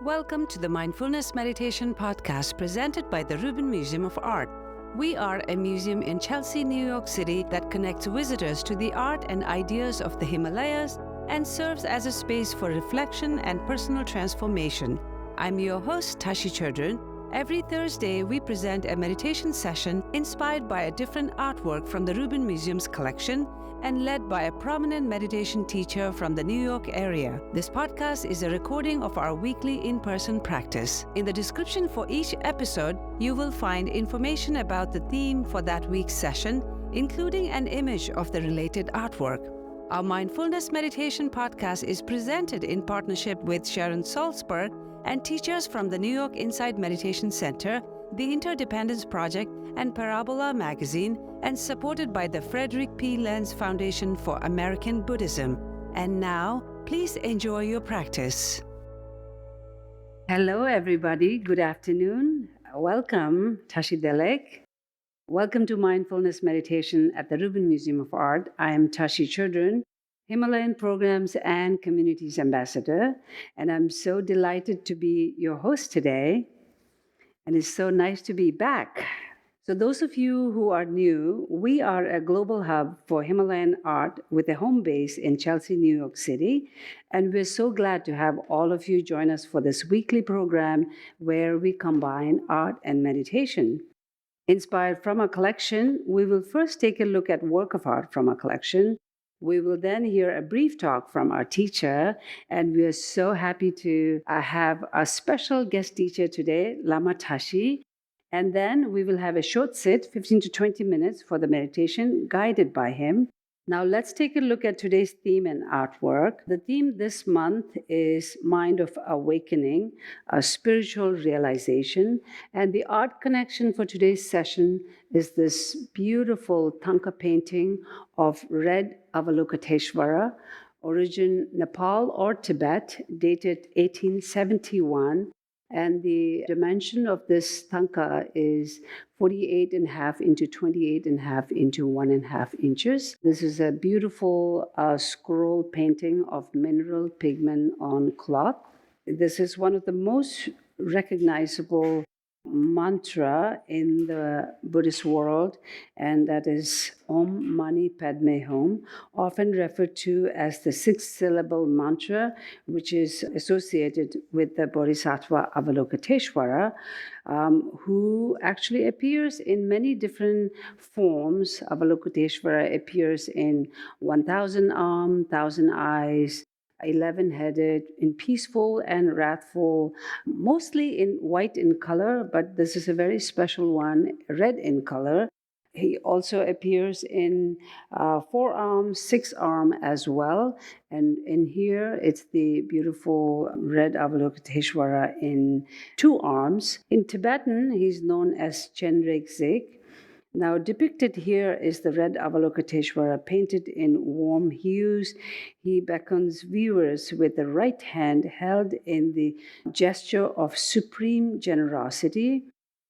Welcome to the Mindfulness Meditation Podcast presented by the Rubin Museum of Art. We are a museum in Chelsea, New York City that connects visitors to the art and ideas of the Himalayas and serves as a space for reflection and personal transformation. I'm your host, Tashi Chudran. Every Thursday, we present a meditation session inspired by a different artwork from the Rubin Museum's collection and led by a prominent meditation teacher from the New York area. This podcast is a recording of our weekly in-person practice. In the description for each episode, you will find information about the theme for that week's session, including an image of the related artwork. Our Mindfulness Meditation Podcast is presented in partnership with Sharon Salzberg and teachers from the New York Insight Meditation Center, the Interdependence Project, and Parabola Magazine, and supported by the Frederick P. Lenz Foundation for American Buddhism. And now, please enjoy your practice. Hello, everybody. Good afternoon. Welcome, Tashi Delek. Welcome to Mindfulness Meditation at the Rubin Museum of Art. I am Tashi Chudran, Himalayan Programs and Communities Ambassador, and I'm so delighted to be your host today. And it's so nice to be back. So those of you who are new, we are a global hub for Himalayan art with a home base in Chelsea, New York City. And we're so glad to have all of you join us for this weekly program where we combine art and meditation. Inspired from our collection, we will first take a look at work of art from our collection. We will then hear a brief talk from our teacher, and we are so happy to have a special guest teacher today, Lama Tashi. And then we will have a short sit, 15 to 20 minutes for the meditation guided by him. Now let's take a look at today's theme and artwork. The theme this month is Mind of Awakening, a spiritual realization. And the art connection for today's session is this beautiful Thangka painting of Red Avalokiteshvara, origin Nepal or Tibet, dated 1871. And the dimension of this Thangka is 48.5 into 28.5 into 1.5 inches. This is a beautiful scroll painting of mineral pigment on cloth. This is one of the most recognizable mantra in the Buddhist world, and that is Om Mani Padme Hum, often referred to as the 6-syllable mantra, which is associated with the Bodhisattva Avalokiteshvara, who actually appears in many different forms. Avalokiteshvara appears in 1,000 arms, 1,000 eyes, 11-headed, in peaceful and wrathful, mostly in white in color, but this is a very special one, red in color. He also appears in 4 arms, 6 arms as well. And in here, it's the beautiful Red Avalokiteshvara in 2 arms. In Tibetan, he's known as Chenrezig. Now, depicted here is the Red Avalokiteshvara painted in warm hues. He beckons viewers with the right hand held in the gesture of supreme generosity,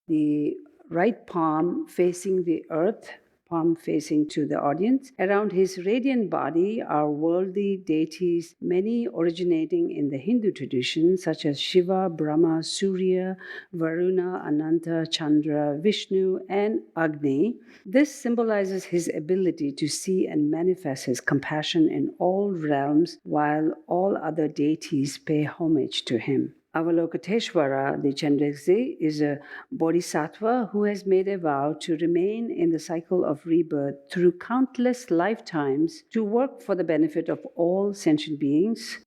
the right palm facing the earth, palm facing to the audience. Around his radiant body are worldly deities, many originating in the Hindu tradition, such as Shiva, Brahma, Surya, Varuna, Ananta, Chandra, Vishnu, and Agni. This symbolizes his ability to see and manifest his compassion in all realms, while all other deities pay homage to him. Avalokiteshvara, the Chenrezig, is a bodhisattva who has made a vow to remain in the cycle of rebirth through countless lifetimes to work for the benefit of all sentient beings.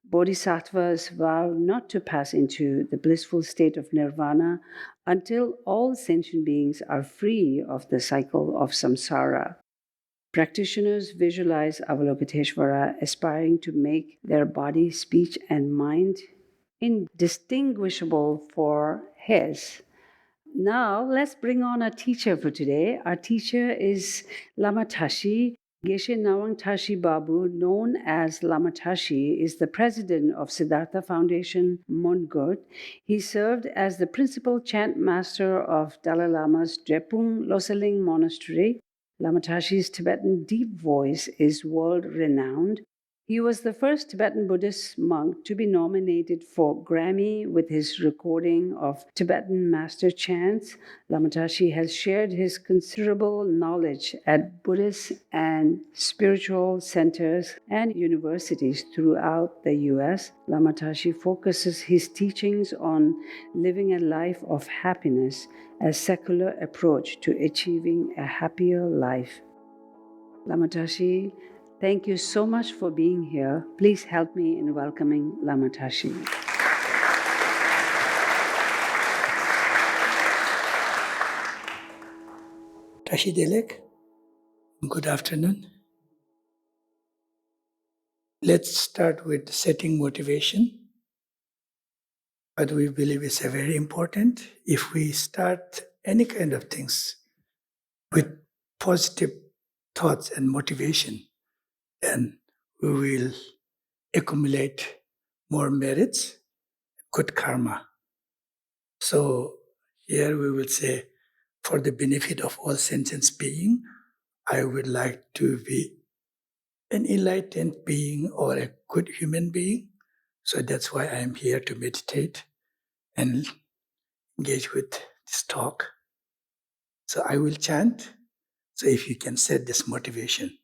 Bodhisattvas vow not to pass into the blissful state of nirvana until all sentient beings are free of the cycle of samsara. Practitioners visualize Avalokiteshvara aspiring to make their body, speech, and mind indistinguishable for his. Now, let's bring on our teacher for today. Our teacher is Lama Tashi. Geshe Nawang Tashi Babu, known as Lama Tashi, is the president of Siddhartha Foundation, Mongut. He served as the principal chant master of Dalai Lama's Drepung Losaling Monastery. Lama Tashi's Tibetan deep voice is world-renowned. He was the first Tibetan Buddhist monk to be nominated for Grammy with his recording of Tibetan master chants. Lama Tashi has shared his considerable knowledge at Buddhist and spiritual centers and universities throughout the US. Lama Tashi focuses his teachings on living a life of happiness, a secular approach to achieving a happier life. Lama Tashi, thank you so much for being here. Please help me in welcoming Lama Tashi. Tashi Delek, good afternoon. Let's start with setting motivation. What we believe is very important. If we start any kind of things with positive thoughts and motivation, then we will accumulate more merits, good karma. So here we will say, for the benefit of all sentient beings, I would like to be an enlightened being or a good human being. So that's why I am here to meditate and engage with this talk. So I will chant. So if you can set this motivation.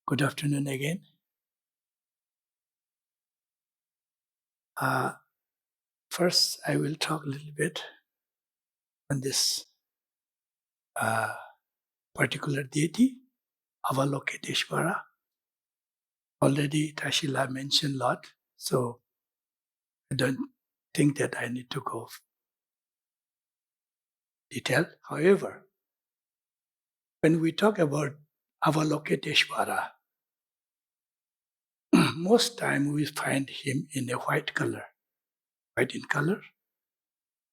Good afternoon again. First, I will talk a little bit on this particular deity, Avalokiteshvara. Already Tashila mentioned a lot, so I don't think that I need to go detail. However, when we talk about Avalokiteshvara, most time we find him in a white color, white in color.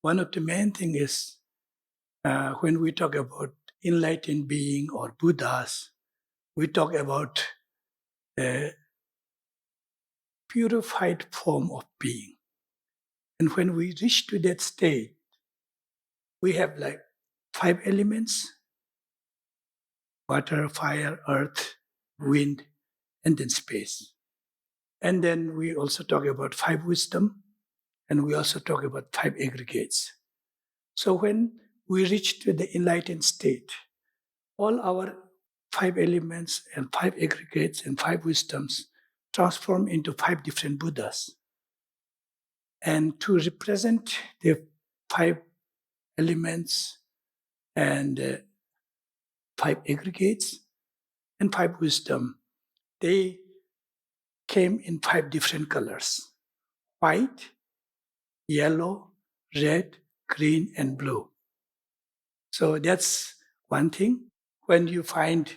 One of the main thing is when we talk about enlightened being or Buddhas, we talk about a purified form of being. And when we reach to that state, we have like 5 elements: water, fire, earth, wind, and then space. And then we also talk about 5 wisdom, and we also talk about 5 aggregates. So when we reach to the enlightened state, all our 5 elements and 5 aggregates and 5 wisdoms transform into 5 different Buddhas. And to represent the 5 elements and 5 aggregates, and 5 wisdom. They came in 5 different colors: white, yellow, red, green, and blue. So that's one thing. When you find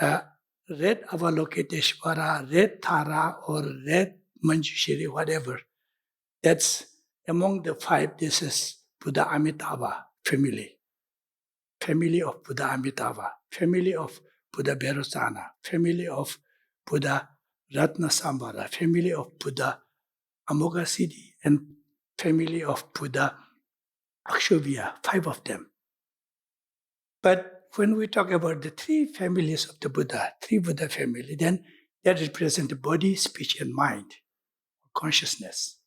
red Avalokiteshvara, red Tara, or red Manjushri, whatever, that's among the 5. This is Buddha Amitabha family of Buddha Amitabha, family of Buddha Berosana, family of Buddha Ratnasambhara, family of Buddha Amoghasiddhi, and family of Buddha Akshobhya, 5 of them. But when we talk about the 3 families of the Buddha, 3 Buddha family, then that represent the body, speech, and mind, consciousness.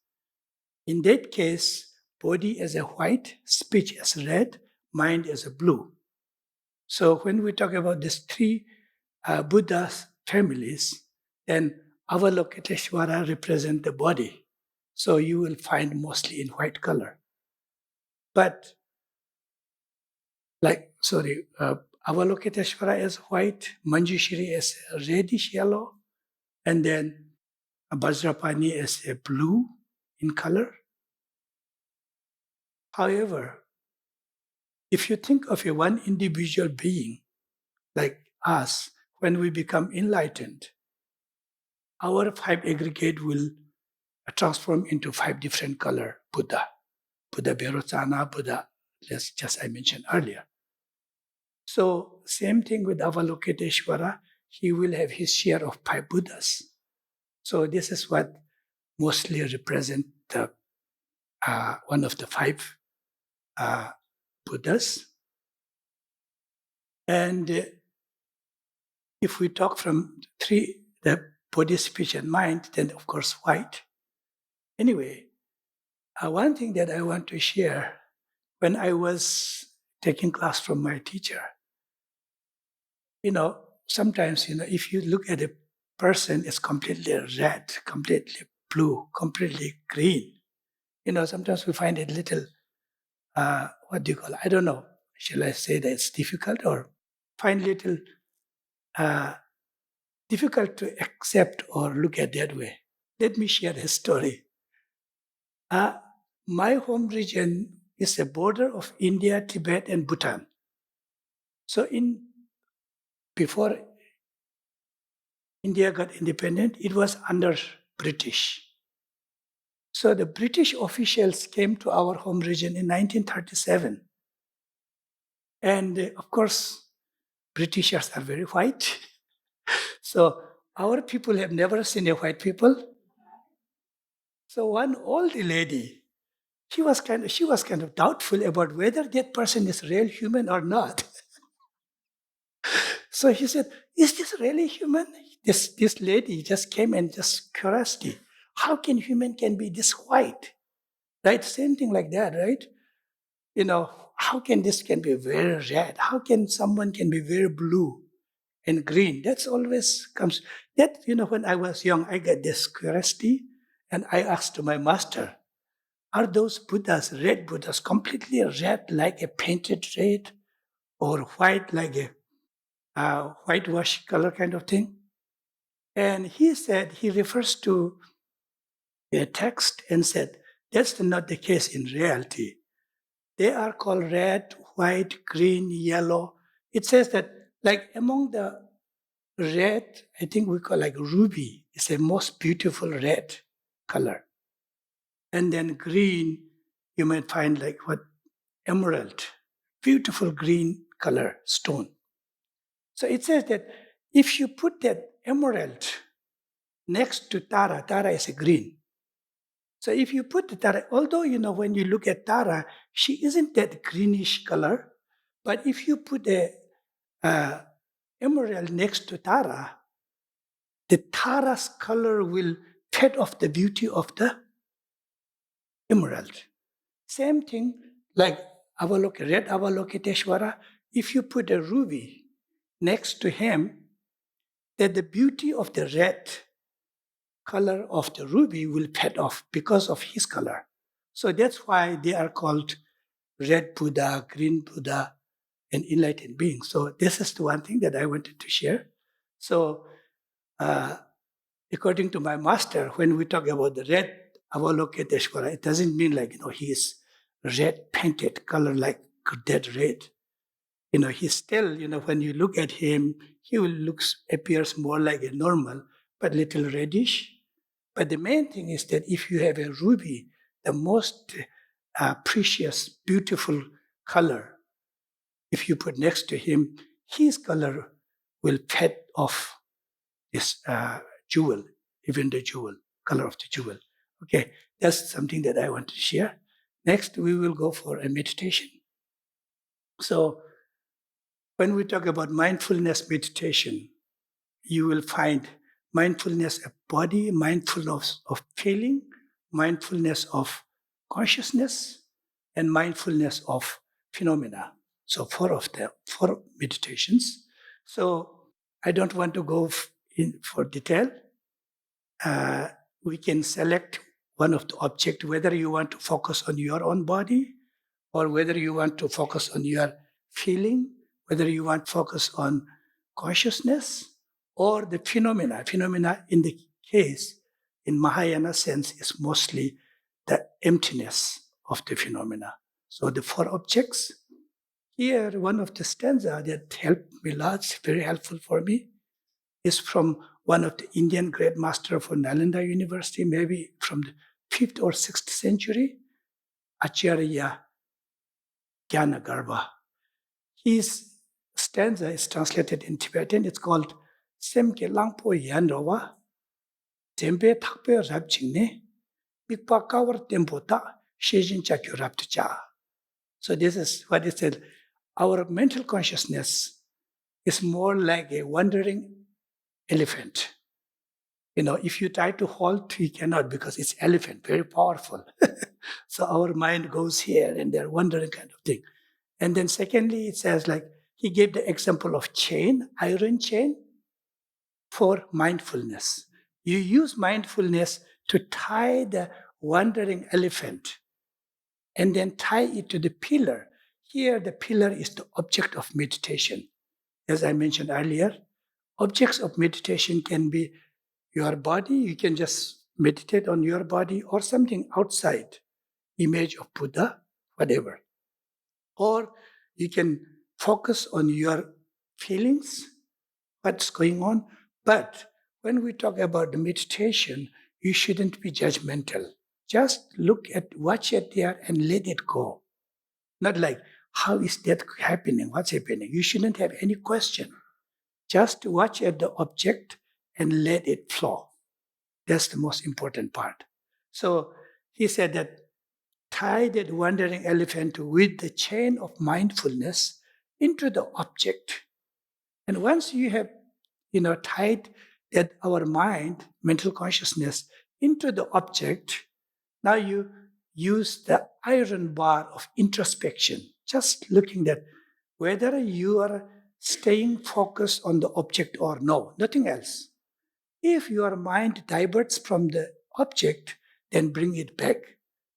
In that case, body as a white, speech as red, mind as a blue. So when we talk about these 3 Buddha families, then Avalokiteshvara represent the body. So you will find mostly in white color. But Avalokiteshvara is white, Manjushri is reddish yellow, and then Vajrapani is a blue in color. However, if you think of a one individual being like us, when we become enlightened, our 5 aggregate will transform into 5 different color Buddha. Buddha Berosana, Buddha, just I mentioned earlier. So same thing with Avalokiteshvara, he will have his share of 5 Buddhas. So this is what mostly represent the, one of the 5 Buddhas. And if we talk from 3, the body, speech, and mind, then of course white. Anyway, one thing that I want to share, when I was taking class from my teacher, sometimes, if you look at a person, it's completely red, completely blue, completely green. Sometimes we find it little, what do you call it? I don't know. Shall I say that it's difficult or find little difficult to accept or look at that way? Let me share a story. My home region is a border of India, Tibet, and Bhutan. So before India got independent, it was under British. So the British officials came to our home region in 1937. And of course, Britishers are very white. So our people have never seen a white people. So one old lady, she was kind of doubtful about whether that person is real human or not. So he said, "Is this really human?" This lady just came and just curiosity. How can human can be this white? Right? Same thing like that, right? How can this can be very red? How can someone can be very blue and green? That's always comes. That, when I was young, I got this curiosity and I asked to my master, are those Buddhas, red Buddhas, completely red like a painted red or white like a whitewash color kind of thing? And he said, he refers to a text and said, that's not the case in reality. They are called red, white, green, yellow. It says that, like among the red, I think we call like ruby. It's the most beautiful red color. And then green, you might find like emerald, beautiful green color stone. So it says that if you put that emerald next to Tara, Tara is a green. So if you put the Tara, although, when you look at Tara, she isn't that greenish color, but if you put a emerald next to Tara, the Tara's color will fade off the beauty of the emerald. Same thing like red Avalokiteshvara, if you put a ruby next to him, then the beauty of the red color of the ruby will fade off because of his color. So that's why they are called red Buddha, green Buddha, an enlightened being. So this is the one thing that I wanted to share. So according to my master, when we talk about the red Avalokiteshvara, it doesn't mean like, he is red painted color like dead red. He's still, when you look at him, he appears more like a normal, but little reddish. But the main thing is that if you have a ruby, the most precious, beautiful color, if you put next to him, his color will fade off this jewel, even the jewel, color of the jewel. Okay, that's something that I want to share. Next, we will go for a meditation. So when we talk about mindfulness meditation, you will find mindfulness of body, mindfulness of feeling, mindfulness of consciousness, and mindfulness of phenomena. So four meditations. So I don't want to go in for detail. We can select one of the objects, whether you want to focus on your own body or whether you want to focus on your feeling, whether you want to focus on consciousness or the phenomena. Phenomena in the case, in Mahayana sense, is mostly the emptiness of the phenomena. So the four objects. Here, one of the stanza that helped me lots, very helpful for me, is from one of the Indian great master for Nalanda University, maybe from the 5th or 6th century, Acharya Gyanagarbha. His stanza is translated in Tibetan. It's called Semke Langpo Yanrawa, Tempe Takpe Rabjingne, Bikpa Kawar Tempota, Shejin Chakyo Raptacha. So this is what it said. Our mental consciousness is more like a wandering elephant. If you try to halt, you cannot because it's elephant, very powerful. So our mind goes here and there, wandering kind of thing. And then secondly, it says like, he gave the example of chain, iron chain, for mindfulness. You use mindfulness to tie the wandering elephant and then tie it to the pillar. Here, the pillar is the object of meditation. As I mentioned earlier, objects of meditation can be your body. You can just meditate on your body or something outside, image of Buddha, whatever. Or you can focus on your feelings, what's going on. But when we talk about the meditation, you shouldn't be judgmental. Just watch it there and let it go. Not like, how is that happening? What's happening? You shouldn't have any question. Just watch at the object and let it flow. That's the most important part. So he said that tie that wandering elephant with the chain of mindfulness into the object. And once you have, tied that our mind, mental consciousness, into the object, now you use the iron bar of introspection, just looking at whether you are staying focused on the object or no, nothing else. If your mind diverts from the object, then bring it back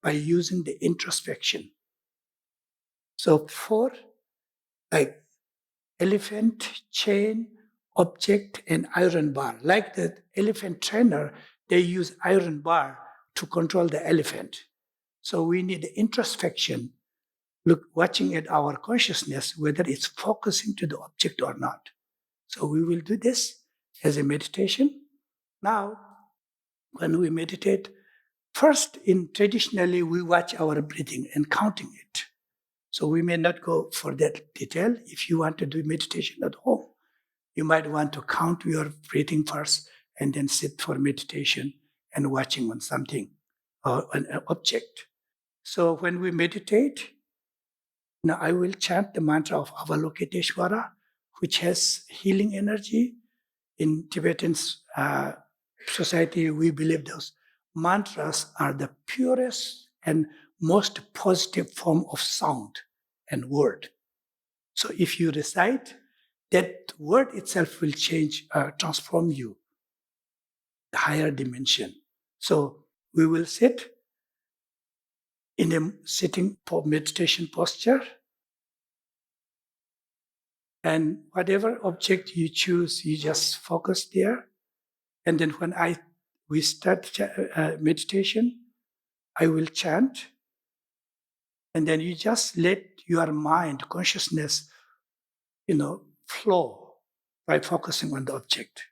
by using the introspection. So four, like elephant, chain, object, and iron bar. Like the elephant trainer, they use iron bar to control the elephant. So we need introspection, watching at our consciousness, whether it's focusing to the object or not. So we will do this as a meditation. Now, when we meditate, first, traditionally, we watch our breathing and counting it. So we may not go for that detail. If you want to do meditation at home, you might want to count your breathing first and then sit for meditation and watching on something or an object. So when we meditate, now I will chant the mantra of Avalokiteshvara, which has healing energy. In Tibetan society, we believe those mantras are the purest and most positive form of sound and word. So if you recite, that word itself will transform you, the higher dimension. So we will sit in a sitting meditation posture. And whatever object you choose, you just focus there. And then when we start meditation, I will chant. And then you just let your mind, consciousness, flow by focusing on the object.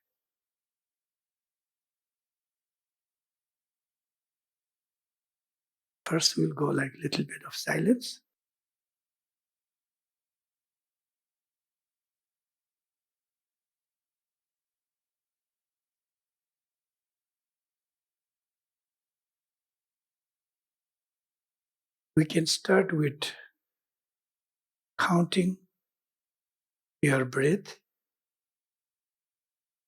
First, we'll go like a little bit of silence. We can start with counting your breath.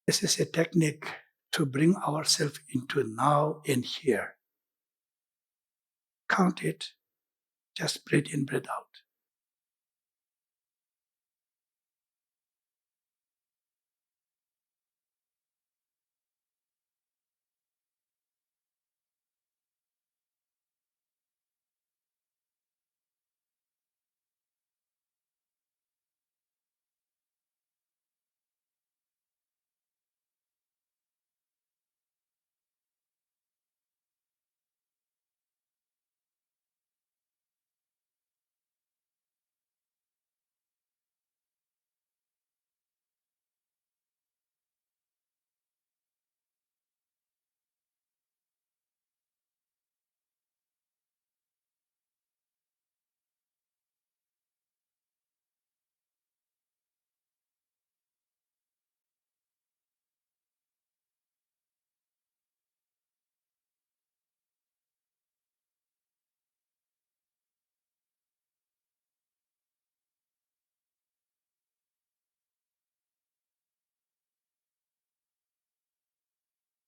This is a technique to bring ourselves into now and here. Count it, just breathe in, breathe out.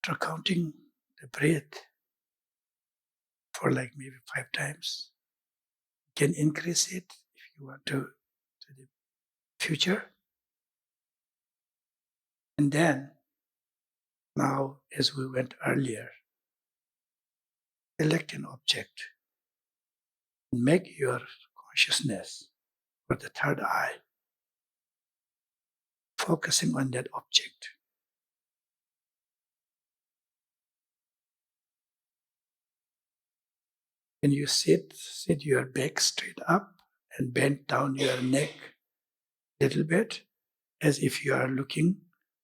After counting the breath for like maybe 5 times, you can increase it if you want to the future. And then, now, as we went earlier, select an object and make your consciousness for the third eye focusing on that object. When you sit your back straight up and bend down your neck a little bit as if you are looking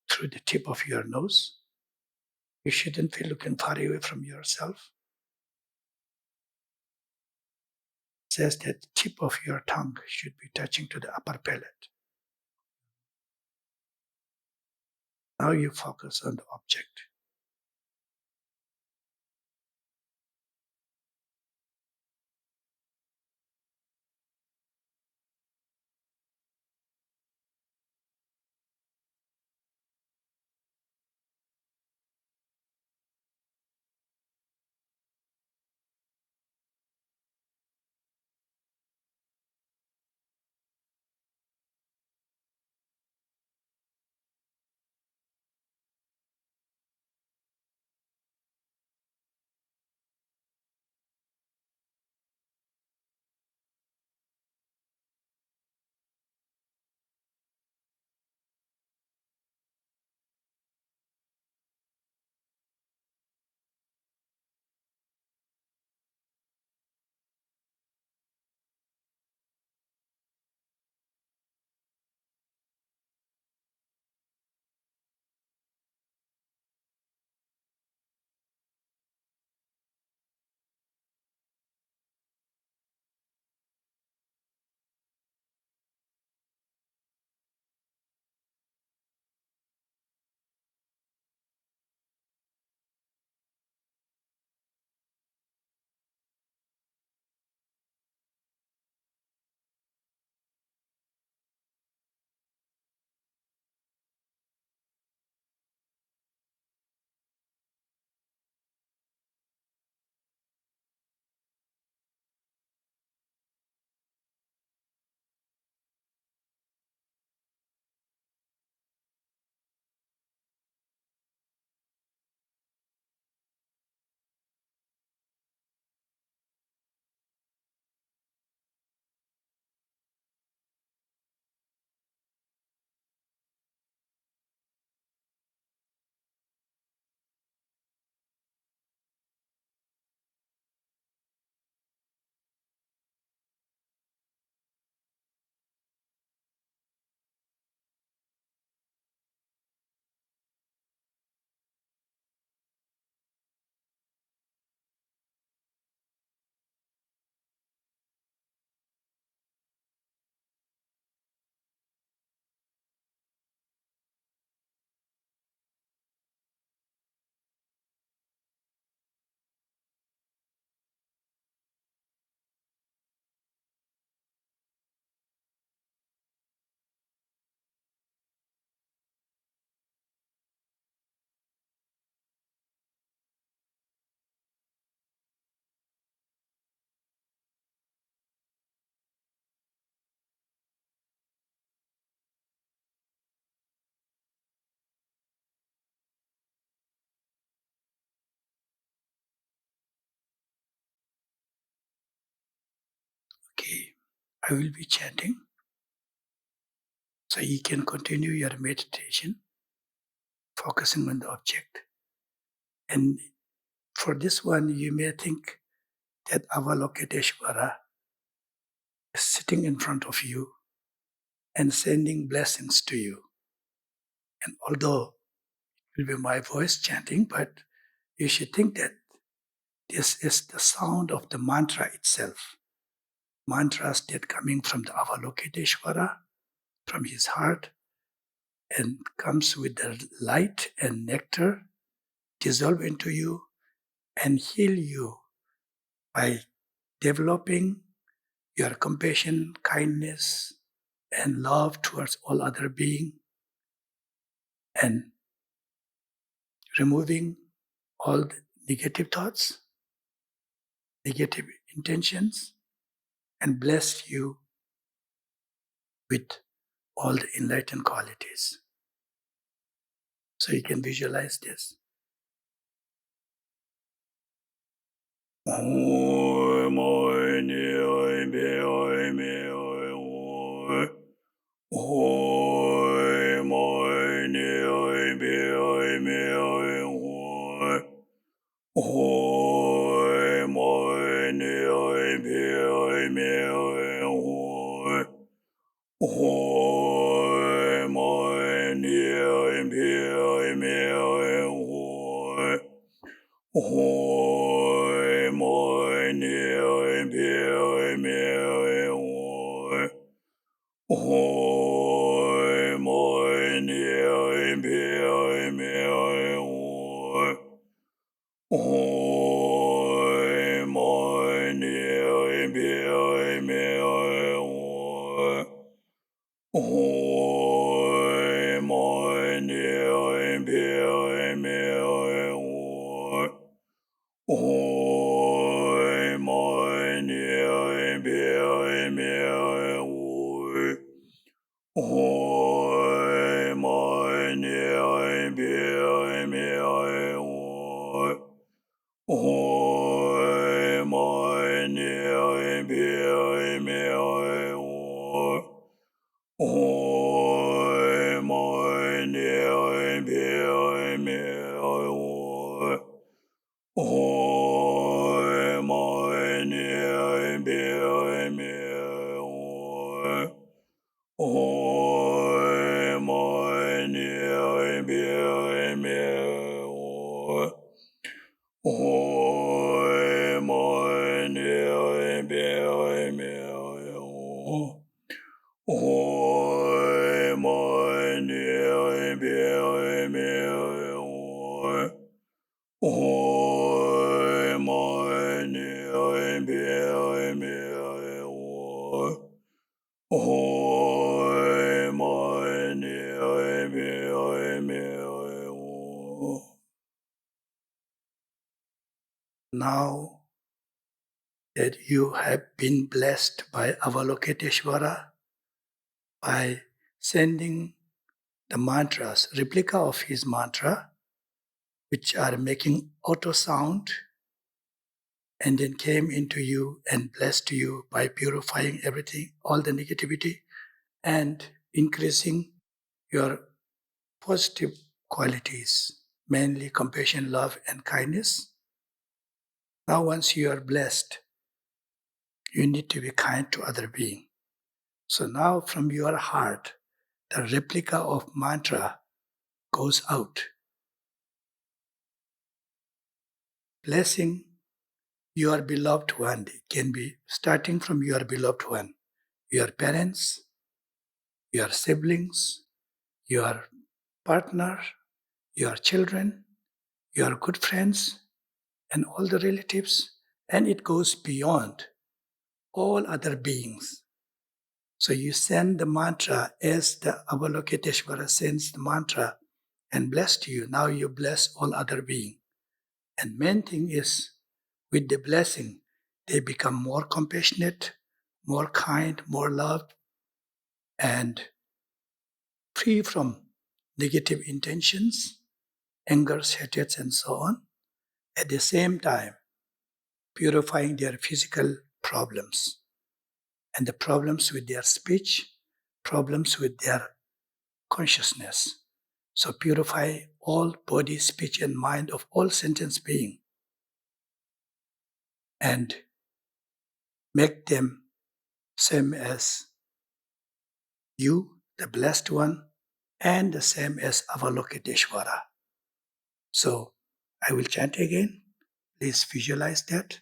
through the tip of your nose. You shouldn't be looking far away from yourself. It says that the tip of your tongue should be touching to the upper palate. Now you focus on the object. I will be chanting. So you can continue your meditation, focusing on the object. And for this one, you may think that Avalokiteshvara is sitting in front of you and sending blessings to you. And although it will be my voice chanting, but you should think that this is the sound of the mantra itself. Mantras that coming from the Avalokiteshvara, from his heart, and comes with the light and nectar, dissolve into you and heal you by developing your compassion, kindness, and love towards all other being, and removing all the negative thoughts, negative intentions, and bless you with all the enlightened qualities. So you can visualize this. Now that you have been blessed by Avalokiteshvara by sending the mantras, replica of his mantra, which are making auto sound, and then came into you and blessed you by purifying everything, all the negativity, and increasing your positive qualities, mainly compassion, love, and kindness. Now, once you are blessed, you need to be kind to other beings. So now from your heart, the replica of mantra goes out, blessing your beloved one. It can be starting from your beloved one, your parents, your siblings, your partner, your children, your good friends, and all the relatives, and it goes beyond all other beings. So you send the mantra as the Avalokiteshvara sends the mantra and blessed you. Now you bless all other beings. And main thing is, with the blessing, they become more compassionate, more kind, more loved, and free from negative intentions, angers, hatreds, and so on. At the same time, purifying their physical problems. and the problems with their speech, problems with their consciousness. So purify all body, speech, and mind of all sentient being and make them same as you, the blessed one, and the same as Avalokiteshvara. So I will chant again. Please visualize that.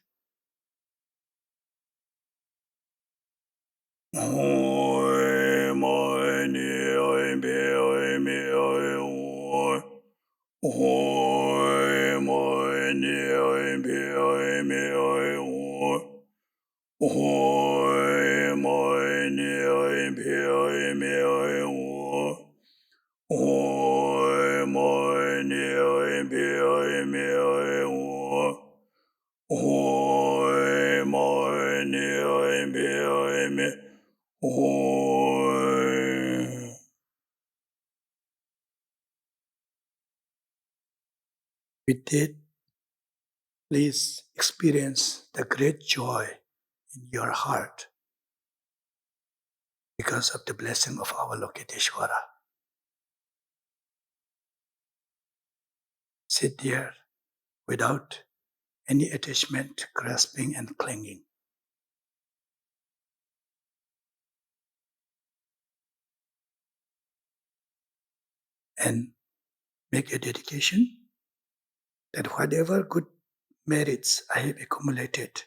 With that, please experience the great joy in your heart because of the blessing of Avalokiteshvara. Sit there without any attachment, grasping, and clinging. And make a dedication that whatever good merits I have accumulated,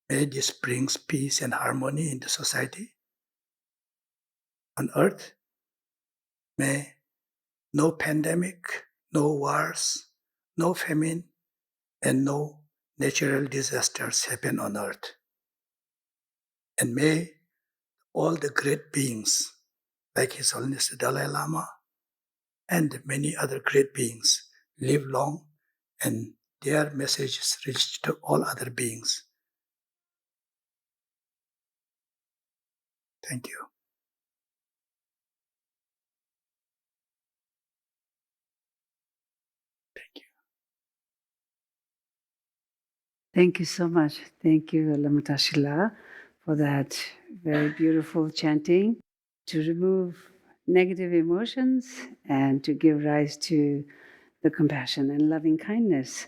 may this brings peace and harmony in the society. On earth, may no pandemic, no wars, no famine, and no natural disasters happen on earth. And may all the great beings, like His Holiness the Dalai Lama and many other great beings, live long and their messages reach to all other beings. Thank you. Thank you. Thank you so much. Thank you, Lama Tashi, for that very beautiful chanting to remove negative emotions and to give rise to the compassion and loving kindness.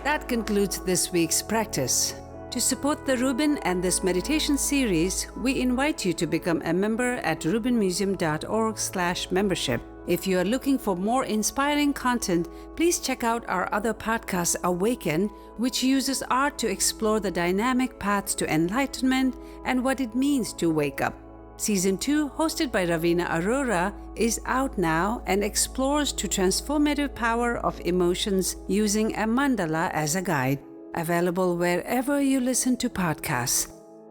That concludes this week's practice. To support the Rubin and this meditation series, we invite you to become a member at rubinmuseum.org/membership. If you are looking for more inspiring content, please check out our other podcast, Awaken, which uses art to explore the dynamic paths to enlightenment and what it means to wake up. Season 2, hosted by Ravina Arora, is out now and explores the transformative power of emotions using a mandala as a guide. Available wherever you listen to podcasts.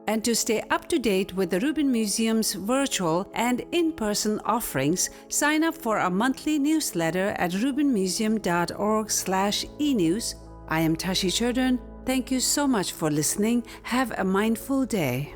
And to stay up to date with the Rubin Museum's virtual and in-person offerings, sign up for our monthly newsletter at rubinmuseum.org/e-news. I am Tashi Chodron. Thank you so much for listening. Have a mindful day.